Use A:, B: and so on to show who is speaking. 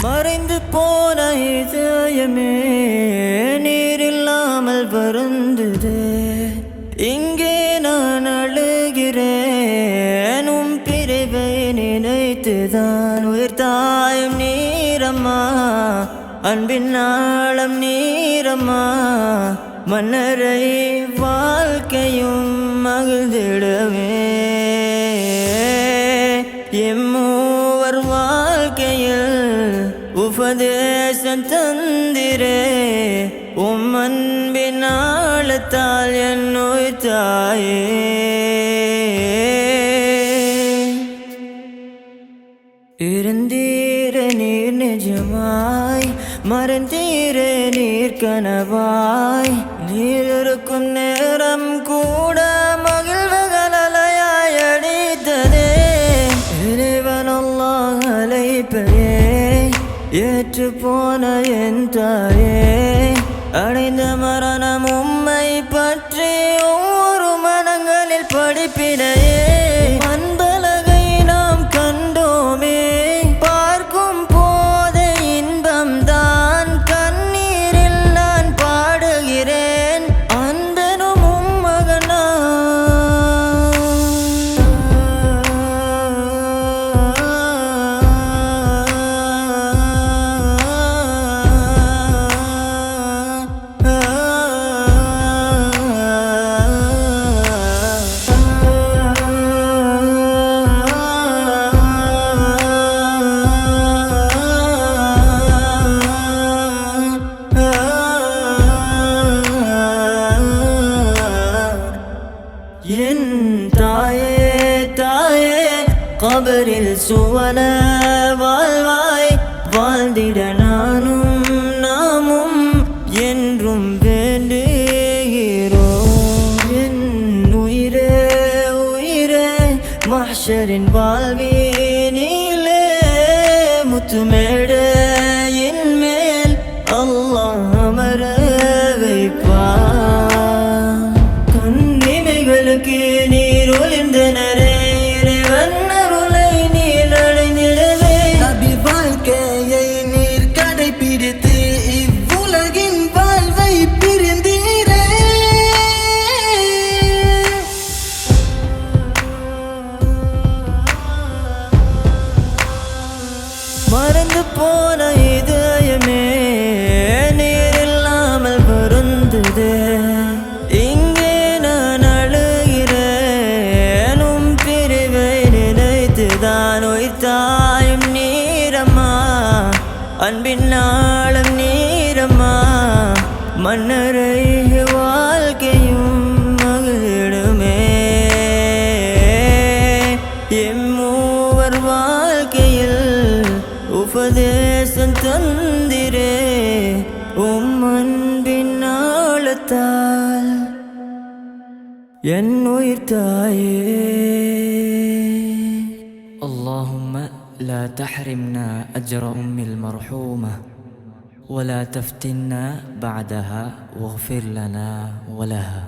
A: மறைந்து போன இதயமே நீர் இல்லாமல் வருந்தது. இங்கே நான் அழுகிறேன் உம் பிரிவை நினைத்துதான். உயிர் தாயும் நீரம்மா, அன்பின் ஆழம் நீரம்மா, மன்னரை வாழ்க்கையும் மகிழ்ந்திடவே. எம்மூவர் வாழ்க்கையில் உபதேசம் தந்திரே. உம் அன்பின் ஆழத்தால் என் உயிர் தாயே. இருந்தீரே நீர் நிஜமாய், மறந்தீரே நீர் கனவாய். நீர் இருக்கும் நேரம் கூட மகிழ்வுகள் அலையாய் அடித்ததே. இறைவன் அல்லாஹ் அழைப்பையே ஏற்று போன என் தாயே. அடைந்த மரணம் உம்மை பற்றி ஒவ்வொரு மனங்களில் படிப்பினையே. அன்பலகை நாம் கண்டோமே, பார்க்கும் போதே இன்பம் தான். கண்ணீரில் நான் பாடுகிறேன் அன்பெனும் உம் மகனா. என் தாயே தாயே, கபரில் சுவன வாழ்வாய். வாழ்ந்திட நானும் நாமும் என்றும் வேண்டுகிறோம். என் உயிரே உயிரே, மஹ்ஷரின் வாழ்வினிலே முத்துமேடையின் மேல் அல்லாஹ் அமர வைப்பார். கண்ணிமைகளுக்கு நீர் ஒளிர்ந்தனரே, இறைவன் அருளை நீர் அடைந்திடவே. நபி வாழ்க்கையை நீர் கடைபிடித்து இவ்வுலகின் வாழ்வை பிரிந்தீரே. மறந்து போன இதயமே நீர் இல்லாமல் வருந்தது. இங்கே நான் அழுகிறேன் உம் பிரிவை நினைத்துதான். உயிர் தாயும் நீரம்மா, அன்பின் ஆழம் நீரம்மா, மன்னரை வாழ்க்கையும் மகிழ்ந்திடுமே. எம்மூவர் வாழ்க்கையில் உபதேசம் தந்திரே. உம் அன்பின் ஆழத்தால் என் உயிர் தாயே. اللهم لا تحرمنا أجر أم المرحومة ولا تفتنا بعدها واغفر لنا ولها.